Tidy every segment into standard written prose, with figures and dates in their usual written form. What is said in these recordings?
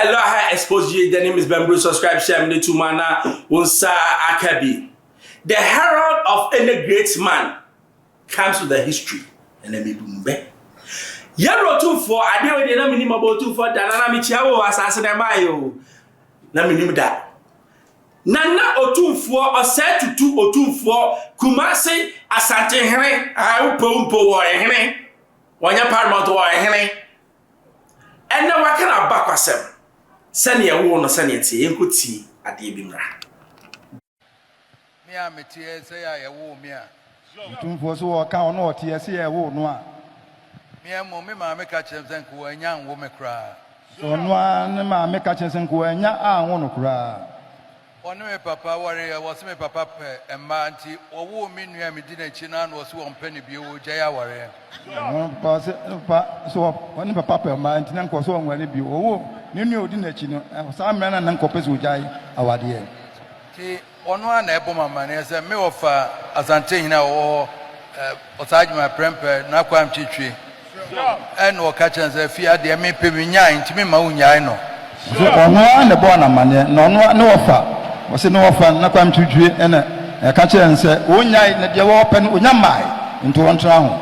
Hello, hi, Xposed. The name is Ben Bruce. Subscribe, share, me to mana. Unsa Akabi. The herald of any great man comes with the history. And then we boom back. Yellow 2-4. I didn't know the minimum about 2-4. Danana Michiao assassin Mayo. Na minimum that. Nana o 2-4 or set to 2 or 2-4. Kumasi Asantehene. I will pull or a when you're paramount or a and now I cannot back myself. Send your own sanity and could see at the Bimra. Mia Metier say I woo mea. For so I can't know TSA won't know. Mia Momma make a chance and go and young woman cry. So one man make a chance and go and I want to cry. One way papa warrior was my papa and Manti or woman me dinner chinan was 1 penny beau Jaya warrior. So one papa man and was on when it be New dinner chino, some men and uncles who die our dear. On one Eboman as a meal of Asantehene or Osajma Premper, Naquam Chichi, and or catchers a fear de me Pivina to me Maunya. So on one the Bonamania, no offer, was no offer, Naquam Chichi, and a catcher and said, oh, night, you open Unyamai into one town.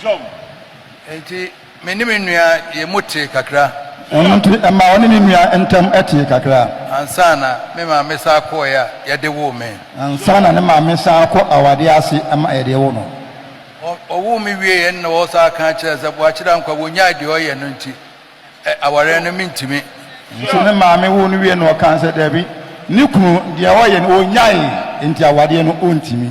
So, Minimia, Yemuti Kakra. And my only and Tom Eti Kakra. And Sana, Mima Messa Koya, Yade woman. And Sana and my Messa Ko our Diasi and my Ediono. O woman we and also catchers of Wachidam Kawunya Dioy and Nunti, our enemy to me. So the mammy won't be no cancer, Debbie. Nuku, the Oyan Onyai into our dear Untimi.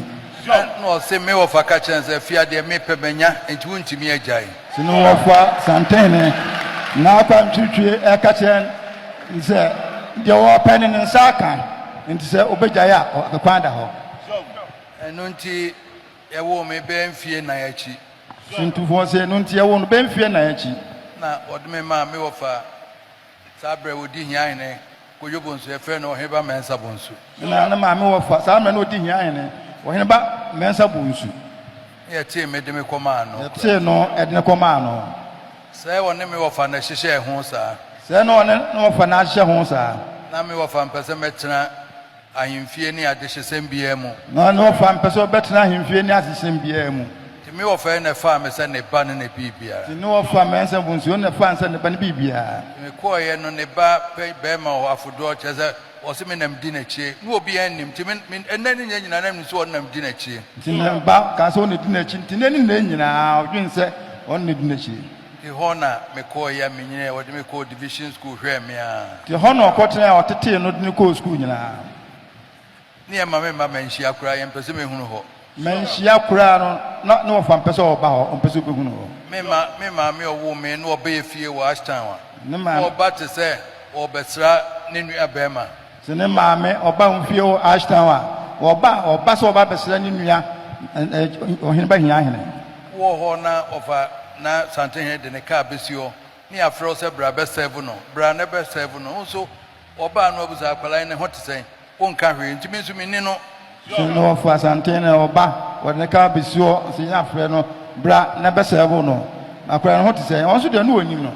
No, say me of a catchers, a fear de me pebenya, and Tuntimi a jay. So no offer Asantehene. Now come to a catcher, he said, the open in Saka, and to say Obejaya or the Quandaho. And Nunti, a woman being fear Nayachi. Soon to force a Nunti, I won't be fear Nayachi. Now, what may mammy offer Sabre would dine, Kuyubunsu, a friend or Heba Mensabunsu. And I'm a mammy offer Salmon would dine, or Heba Mensabunsu. Yet, made me command, say no, Edna Comano. Say one name of an Ashisha Honsa. Say no financial Honsa. Name of an Pesametra, I am fearing at the same BM. No fan Peso better than him fearing at the same BM. To me of any farmers and a ban in a PBR. To know of farmers and Bunsun, fans and the PBR. Me quiet on the bar, pay Bema or Afudor Chaza, or Simenem dinner cheer. No be any Timin, and then in the name is one of dinner cheer. Timba, Casoni dinner chin, Tinin, now, you say, only dinner cheer. The honor me call ya mine what me call division school here me the honor quarter or 13 not new school na near my member menshia cry and person me hunu ho menshia cry not no from person or ba on person be hunu ho me o woman no be fie wash town no ma but say o besra ne nua bema se ne ma me oba fie o ash town oba so oba besra ne nua o hin ba hia hene wo ho na over na Asantehene de ne ka besio ni afro se bra be 7 no bra ne be 7 no so oba no abuza akwala ne hote sen wonka hwe ntimi nso mi ni no no for Asantehene oba wo ne ka besio se nya afre no bra ne be 7 no akwala ne hote sen won so de no onim no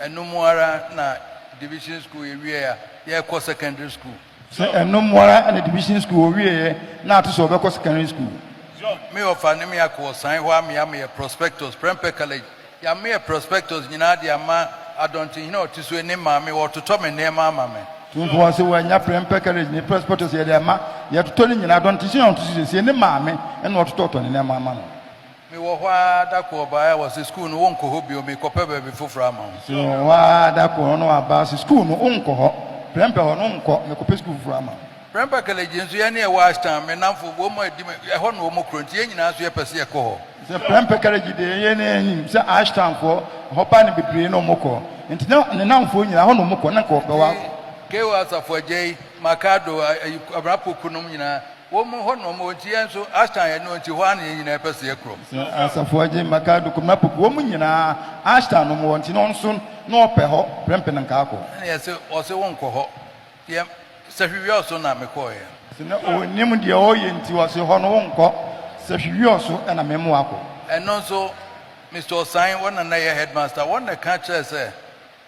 enum ara na division school ewie ya ye ko secondary school so enum ara na division school ewie na to so be ko secondary school me of an me akọ sign who am ya prospectus Premper College ya me prospectus nyina dia ma Asantehene otu so ni ma me wo toto me ne ma ma me tun was we nya Premper College ni prospectus ya dia ma ya toto ni nyina Asantehene otu so ni ma me e no toto ni ne ma ma me wo hwa da ko ba ya was school no wonko ho bi o me ko pe ba bi fofura ma so wa da ko no aba school no wonko ho Premper ho no wonko me ko pe school fofura ma Premper College nso ya na e wash time me namfo bo mo edi e ho no mo kronti e nyina so ye pese ye ko ho se Premper College de ye na enyim se ash time for hopa ne bebre no mo ko enti na ne namfo nyina ho no mo ko na ko be wa ke wa asafo jei makado abrapo kunum nyina wo mo ho no mo nti enso ash time ye no nti ho ana ye nyina pese ye kro asafo jei makado kumapo wo mo nyina ash time no mo nti no nso no pe ho Premper na nka ko na ye se o se won ko ho ye Sahwi also na mekoye. Se na o nim de o ye nti wase ho no wonko. Sahwi also na memo akọ. Eno so Mr. Osan one na ye headmaster one na catch say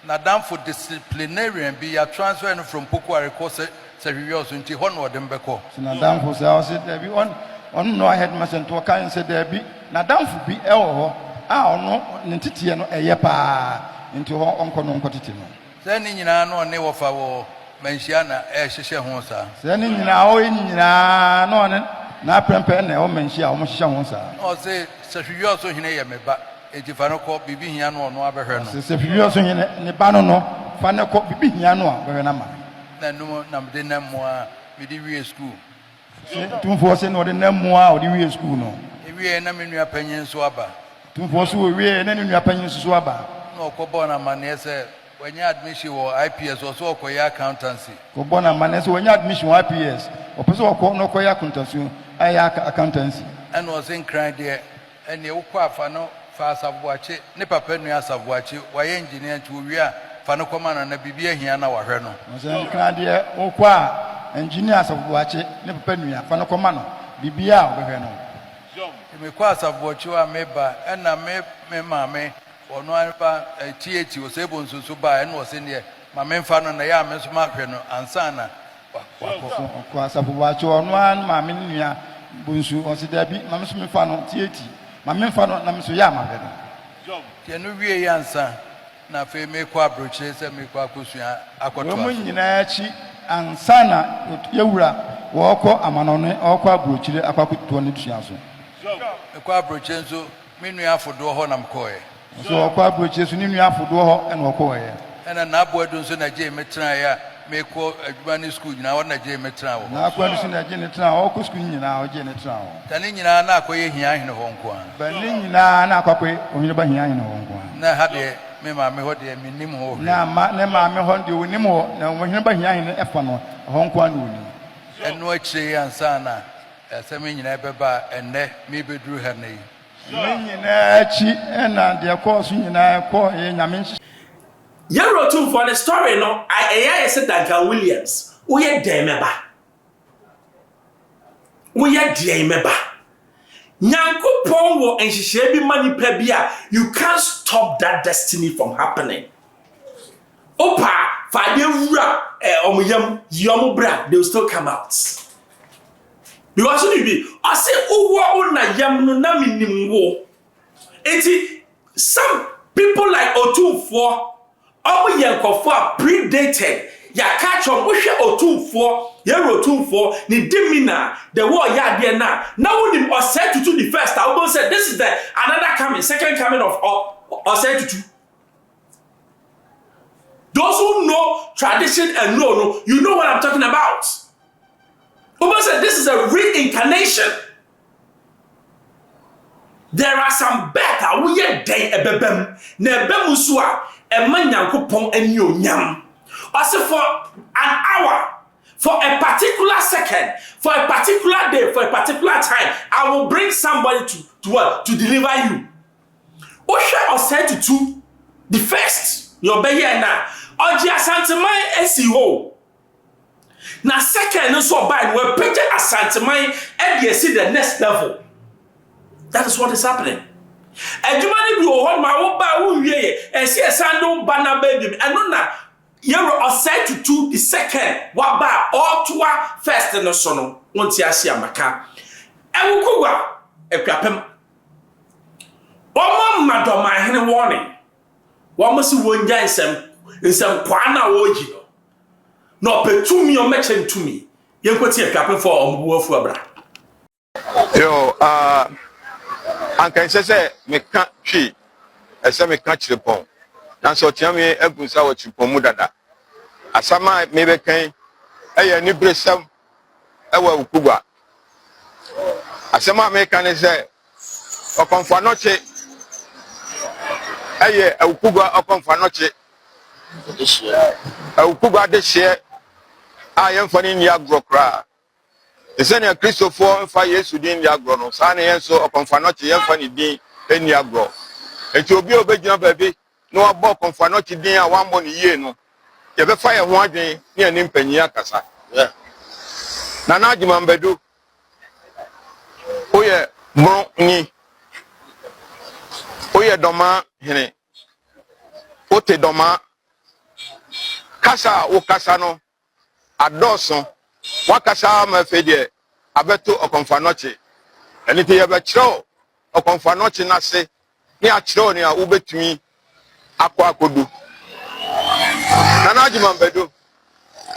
na down for disciplinarian be a transfer from Pokuare course serious into honor them beko. Na down for say say there be on no headmaster to kan say there be na down for be e ho ono ne tete no eye pa into ho onko no onko tete no. Say ni nyina no ne wo fa wo manhia na hyehyɛ ho sa. Say ni nyina o nyina no ne na prempe na o manhia o mo hyehyɛ ho sa. O say serious so hene ye meba enti fa no kɔ bibi hia no no abɛhwɛ no. Say serious so hene ne ba no no fa ne kɔ bibi hia no abɛhwɛ na ma. Na no na mde na mo a me di wie school. Tumfo se no de na mo a o di wie school no. E wie na me nua panyin so aba. Tumfo so wie na ne nua panyin so aba. Na okɔbɔ na mane sɛ wanya admission wɔ IPS or so okoya accountancy. Ko bona mane so wanya admission wɔ IPS. Opese okɔ no koya accountancy ayɛ accountancy. Ɛna ɔse nkran deɛ ɛne wokɔ afa no fa asaboakye ne papa nua asaboakye wayɛ engineer nti owie a fa no kɔma na bibi ahia na wahwɛ no. Ɔse nkran deɛ wokɔ a engineer asaboakye ne papa nua fa no kɔma no bibi a obɛhwɛ no. Me kɔ asaboakye a meba ɛna me maame ono anpa tieti o sebo nsusu ba eno o se ne ma memfa no na ya me so ma hwɛ no ansa na ko asafu wa cho ono an ma me nua bunsu o se da bi ma me so memfa no tieti ma memfa no na me so ya ma hwɛ no tie no wie ya ansa na fe me kɔ abrochire se me kɔ akosua akɔto mo nyina akyi ansa na yewura wo kɔ amanone o kɔ abrochire akwakoto ne dusua so me kɔ abrochire nso me nua afodo hɔ na mkɔe so okwa abrochie so ni nua afodo ho ena okɔ ye ena na aboadu nso na gye metra ya mekɔ adwuma ne school nyina wɔ na gye metra wɔ na akwa nso na gye ne tra ho okɔ school nyina o gye ne tra ho tane nyina na akɔyɛ hia hene hɔ nko a ba ne nyina na akɔkɔ ohine ba hia hene hɔ nko a na ha de me ma me hɔ de me nim ho na ma ne ma me hɔ de onim ho na ohine ba hia hene ɛfa no hɔ nko a no onim ɛno akyire ansa na ɛsɛ me nyina bɛba ɛnɛ me beduru ha na yi nyina akyi ɛna de kɔ so nyina kɔ ye nyame Yaro for the story no I said that Duncan Williams woyɛ dɛmɛba woyɛ dɛmɛba Nyankopɔn wɔ nhyehyɛ bi ma nipa bi a you can't stop that destiny from happening opa fa de wura omuyam yomubra they will still come out because you be I say uwo na yam no na minim wo enti some people like Otumfo omo yenkofo a predated ya catch on wo hwe Otumfo yero Otumfo ni dimina the war ya there na wonim Osei Tutu the first I will say this is the another coming second coming of Osei Tutu. Those who know tradition and know you know what I'm talking about. Oba said this is a reincarnation. There are some better we are day ebebem na ebem so a ema Nyankopon ani onyam. Also for an hour, for a particular second, for a particular day, for a particular time, I will bring somebody to what? To deliver you. Osha Osei Tutu the first your be here now. Oji Asantehene esi ho. Na second no so by we picture Asantehene and you see the next level. That is what is happening. Ejumani bi o ma wo ba wo wie e se sando bana baby eno na yero Osei Tutu the second wa ba all toa first no so no wonti ase amaka ewukuwa ekwapem omo madoma hene warning wo mo si wonja nsem kwa na wo ji no petumi o meche ntumi yenkwati ekwapem for ombu afu abra yo anka se meka twi ese meka chirepon na so tiame agunsa wo chirepon mu dada asama mebe kan eye ni bresam ewa ukugwa asama meka ne se okonfa noche eye ukugwa okonfa noche ukugwa de hye ayemfa ni agro kra ese ne Christopher mfa Yesu din ya agro no sa ne yenso okonfa noche yemfa ni din eni agro enti obi obegyina baabi no abo okonfa noche din a wambo ni yie no ye be fa ye ho adwen ne ani mpanyi akasa na ajima mbedu oye mo ni oye doma hene ote doma kasa wo kasa no adoso wakasa ma fedie abeto okonfa noche eni te ye be kiro okonfa noche na se ni a kiro ni a wo betumi akodu nana adwuma mbedo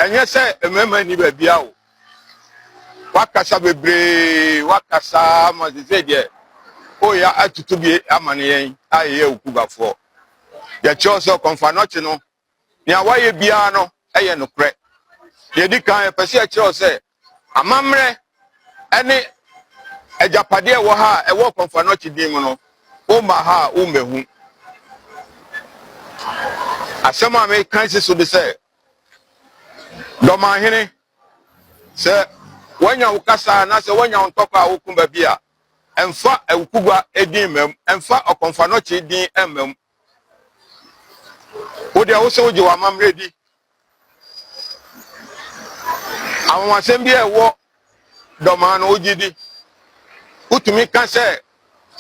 enye se emema ni ba bia wo wakasa bebre wakasa ma se die o ya atutu bi amane yen aye okugafo ya kiro so okonfa noche no ni awaye bia no eye no kre ye di kan pese e kiro se amamre ene ejapade wo ha e wo okonfa noche din mu no o ma ha o mehu asema me kan se so de se do ma hene se wanya ukasa na se wanya ontoko a wokumba bia emfa ewukugwa edin mem emfa okonfa noche din emem wo de wo se wo je wa mamre di awon asem bia ewo do ma no ogidi utumi kan se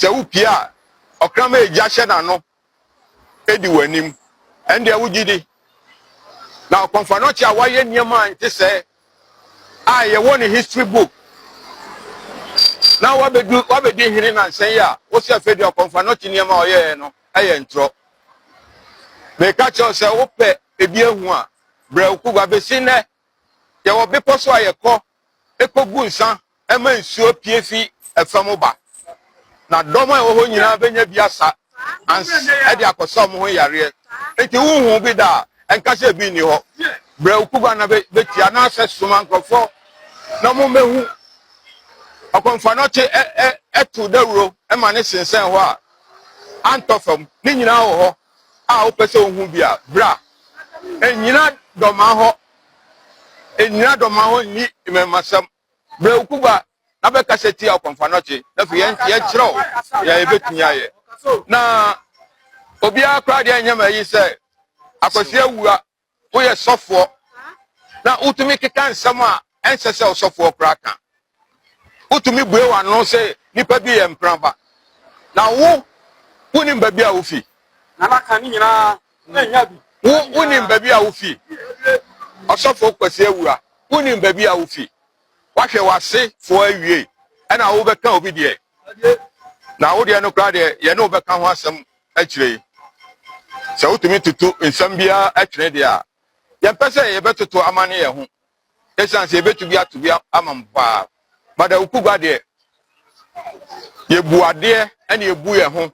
upia okrama eja hye na no edi wanim ende wugidi na okonfa noche a waye niema ante se ye won history book na wabedi hiri na nsen ya wo se afedi okonfa noche niema oye no aye ntro me ka cho se wo pe ebi ehu a bre okugwa besine ye wo bepo so ayeko ekogu nsan ema nsuo piefi efam ba na domo e wo nyina benya biasa ans e de akoso mo ho yare enti hu bi da enka se bi ni ho bre okugwa na betia na ase suma nkofo na mo mehu okonfa noche etu dawro e ma ne sensen ho a antofam ni nyina ho a wo pese ohun bia bra enyina doma ho ni memasam bre okugwa na be kaseti okonfa noche na fi ye kiro ya ebetunya ye na obi akra de anyama yi se akwasi awua wo ye sofo na utumi keka nsam a ensese osofo kra ka utumi bue wa no se nipa bi ye mpramba na wo unim babi a wo fi na maka ni nyina enya bi wo unim babi a wo fi osofo kwasi awua unim babi a wo fi wahwe wase fo awie ena wo beka obi de na wo de no kra de ye no beka ho asem akire se utumi tutu nsam bia atwene de a ye pese ye betutu amane ye ho esanse ye betu bia to bia amamba bada ukugwa de ye buade ene ye bu ye ho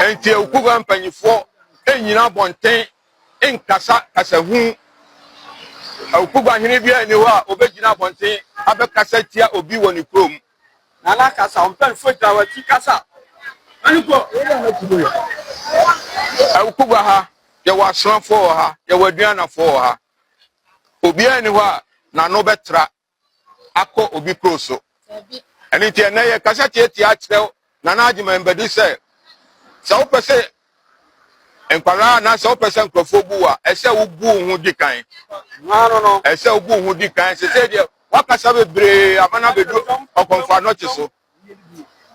enti ukugwa mpanyifo enyina bonten enkasa kasa hu ukugwa hene bia ni ho a obegina bonten abekasa tia obi woni krom na la kasa ompanfo tawati kasa aniko ukugwa ha ye wasranfo ha ye waduanafo ha obi ani ho a na no betra akọ obi kroso eni tie na ye kasa tie akire na na agima mbedi se wo pese enkwara na se wo pese nkrofo bu a ese wo bu hu dikan no ese wo bu hu dikan se die wakasa bebre amana bedu okonfa noche so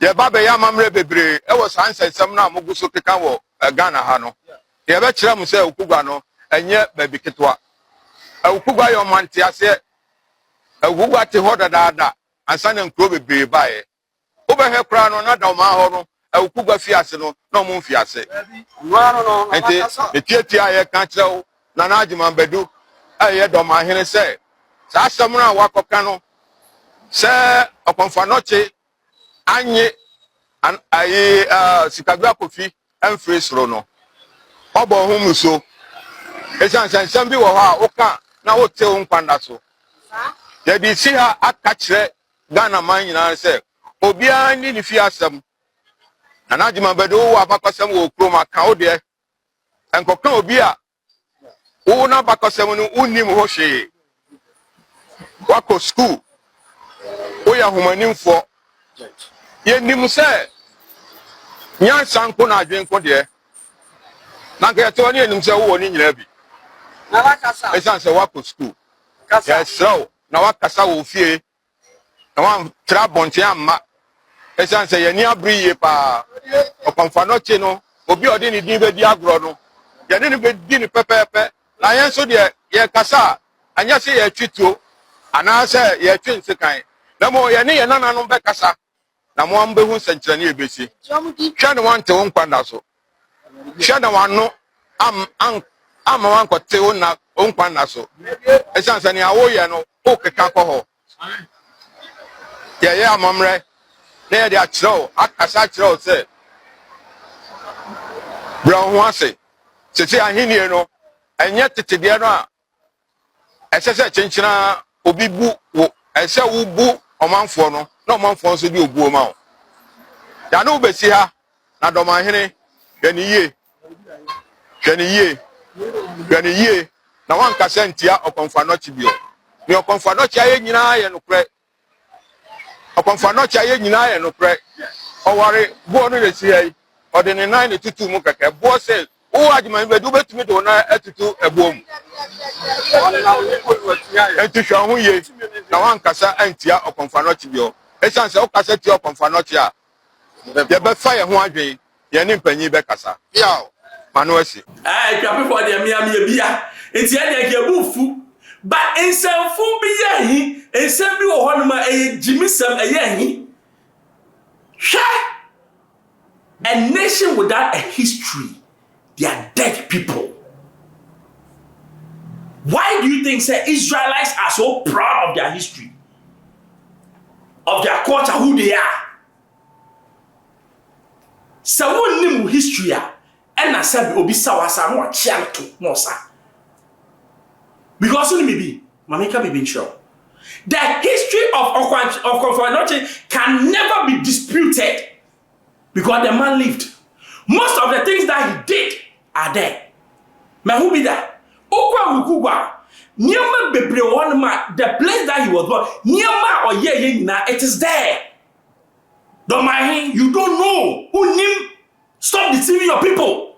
ye baba ya mamre bebre e wo sansensem na amuguso keka wo Ghana ha no ye be kire mu se okugwa no enye baby ketwa okugwa yo mante ase okugwa te ho dada ansana nkro bebre bae obehwe kra no na da ma ho no okugwa fi ase no na mo mfi ase no ente etiatia ye ka kire wo na na agima bedu aye do ma hene se sa asem na wakoka no se okonfa noche anye aye sikagwa kofi emfre soro no obo hu muso esansan bi wo ha oka na wo te nkwanda so ya di si ha aka kire Ghana man nyina se obi ani ni fi asem na najima bedo wo abakosem wo kroma ka wo de enkoka obi a wo na abakosem no unim ho hwe wako school wo ya humanimfo ye nim se nyansa nko na adwenko de na nke to ni enim se wo ni nyina bi na wakasa esanse wako school kasa yes na wakasa wo fie na wan tra bonte amma esanse ye ni abriye pa okonfa noche no obi odi ni din be di agro no ye ni be di ni pepepe na yɛn so deɛ yɛkasa anya sɛ yɛtwituo anaasɛ yɛtwe nsekan na mo yɛne yɛn nananom bɛkasa na mo ambɛhu nsɛnkyerɛnne yɛbɛsi hwɛ ne wante wo nkwanda so hwɛ ne wano ama wankɔte wo nkwanda so ɛsiane sɛ nea woyɛ no wokeka kɔ hɔ yɛyɛ amammerɛ na yɛde akyerɛ wo akasa akyerɛ wo sɛ bra wo ho ase sɛsɛ ahennie no ɛnyɛ tetedeɛ no a ɛsɛ sɛ kyenkyena obi bu wo ɛsɛ wo bu ɔmanfoɔ no na ɔmanfoɔ nso de obuo ma wo ya no wobɛsi ha na dɔmahene hwɛ ne yie na wankasa ntia ɔkɔmfa nɔkye bio ne ɔkɔmfa nɔkye ayɛ nyinaa yɛ nokorɛ ɔkɔmfa nɔkye ayɛ nyinaa yɛ nokorɛ ɔware boɔ no lɛsi ha yi ɔde ne nan ne tutu mu kɛkɛ boɔ sɛ wo adwuma bɛdu wobɛtumi de wo na atutu ɛboɔ mu ɛnti hwɛ ho yie na wankasa antia ɔkɔmfa nɔkye bio ɛsiane sɛ wokasa tia ɔkɔmfa nɔkye a yɛbɛfa yɛn ho adwen yɛne mpanyin bɛkasa yaw mano asi twapefoɔ deɛ meameyɛ bia enti ɛdeɛ kɛbufu ba nsɛmfo bi yɛ ahi nsɛm bi wɔ hɔ nom a ɛyɛ gyimisɛm ɛyɛ ahi hwɛ a nation without a history they are dead people. Why do you think say Israelites are so proud of their history, of their culture, who they are? Someone knew history and I said obi sawasa no chianto no sa. Because only maybe Mamika be sure. The history of Konfanoche can never be disputed because the man lived. Most of the things that he did are there. But who be that? Okwa Wukugwa. Nyama bebre one ma the place that he was born. Nyama or it is there. Don't mind him. You don't know who him. Stop deceiving your people.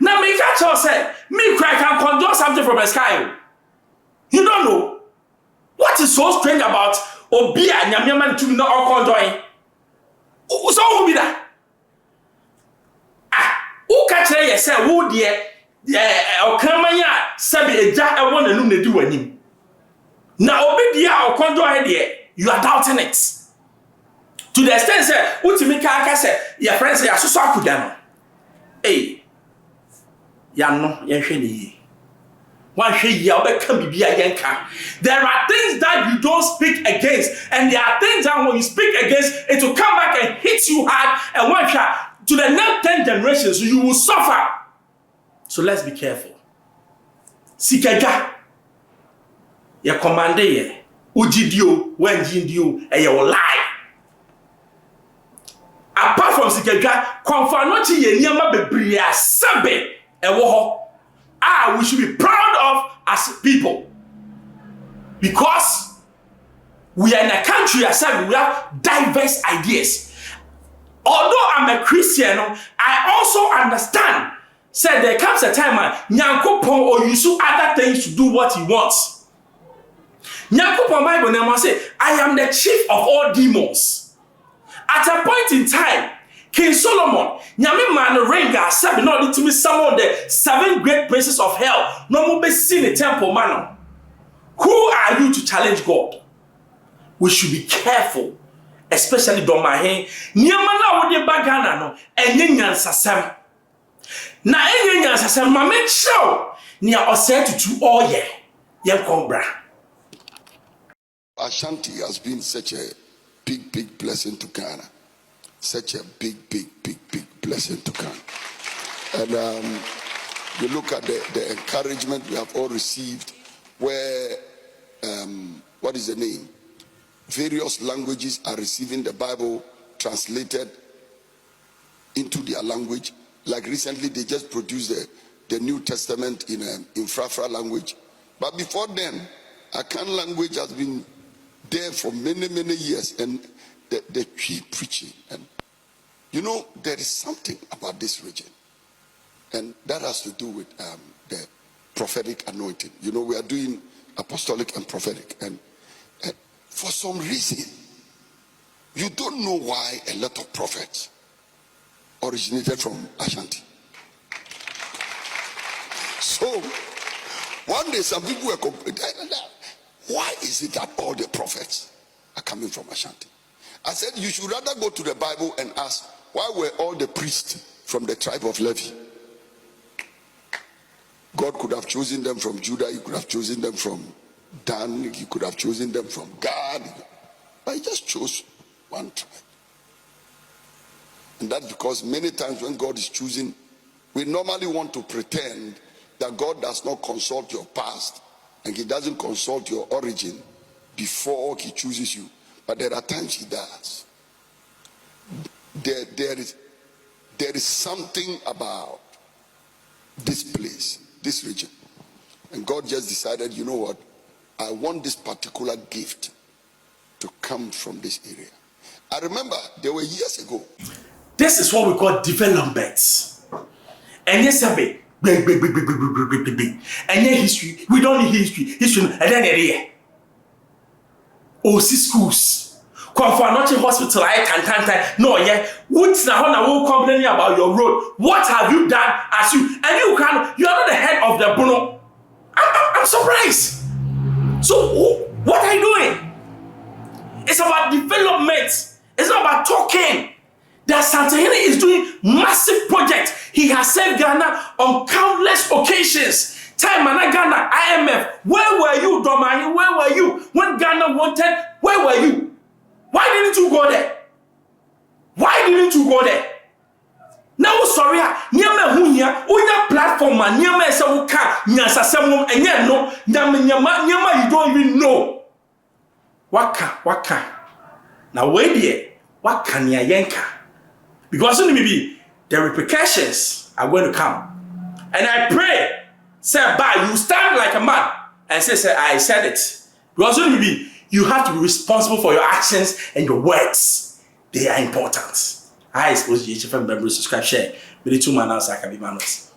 Now me catch you say me cry can conjure something from the sky. You don't know. What is so strange about Obia Nyamiaman to not all conjoin? So who be that? Who catch you say who dear or Kamaya Sabi Eja I want to do any. Now Obedia or conjoin dear, you are doubting it. To the extent say, ultimate car say, your friends say, I so kudano. Hey, Yano, Yansheni. One shade can be yanka. There are things that you don't speak against, and there are things that when you speak against, it will come back and hit you hard, and one shot to the next 10 generations, so you will suffer. So let's be careful. Sikaga, your commander, Ujidio, when Jindio, and you will lie. Apart from Sikaga, Konfanochi Yenyama Bebria Sabe Ewoho. We should be proud of as people. Because we are in a country as we have diverse ideas. Although I'm a Christian, I also understand. Said there comes a time when Nyankopon or use other things to do what he wants. Nyankopon Bible name say, I am the chief of all demons. At a point in time, King Solomon, Nyame man ringa sabi no to me some of the 7 great princes of hell. No more be seen in the temple man. Who are you to challenge God? We should be careful, especially don my hand. Nyamana wo de bagana no enye nyansasam. Na enye nyansasam ma make sure nia ose tutu oye. Yen kombra. Ashanti has been such a big blessing to Ghana. Such a big blessing to Ghana. And you look at the encouragement we have all received where, what is the name? Various languages are receiving the Bible translated into their language. Like recently they just produced the New Testament in Frafra language. But before then, Akan language has been there for many years, and the tree preaching. And you know, there is something about this region, and that has to do with the prophetic anointing. You know, we are doing apostolic and prophetic, and for some reason you don't know why a lot of prophets originated from Ashanti. So So one day some people were complaining, why is it that all the prophets are coming from Ashanti? I said you should rather go to the Bible and ask, why were all the priests from the tribe of Levi? God could have chosen them from Judah, he could have chosen them from Dan, he could have chosen them from Gad, but he just chose one tribe. And that's because many times when God is choosing, we normally want to pretend that God does not consult your past and he doesn't consult your origin before he chooses you. But there are times he does. There is something about this place, this region. And God just decided, you know what? I want this particular gift to come from this area. I remember there were years ago. This is what we call development. And yes, big. And then history. We don't need history. History. And then area. OC schools. Come for not hospital. I can't. No, yeah. What's now when I will complaining about your road? What have you done as you? And you are not the head of the Bruno. I'm surprised. So what are you doing? It's about development. It's not about talking. The Asantehene is doing massive projects. He has served Ghana on countless occasions. Time Mana Ghana, IMF. Where were you, Domani? Where were you when Ghana wanted? Where were you? Why didn't you go there? Why didn't you go there? Now sorry, nyama hunya, unya platform man, nyama esa uka, nyasa semum, enye no, nyama you don't even know. Waka. Now wait there, waka niya yenka. Because maybe the repercussions are going to come. And I pray, say, you stand like a man and say, I said it. Because maybe you have to be responsible for your actions and your words. They are important. I Xposed GHFM members, subscribe, share. Be the 2 man, I can be manos.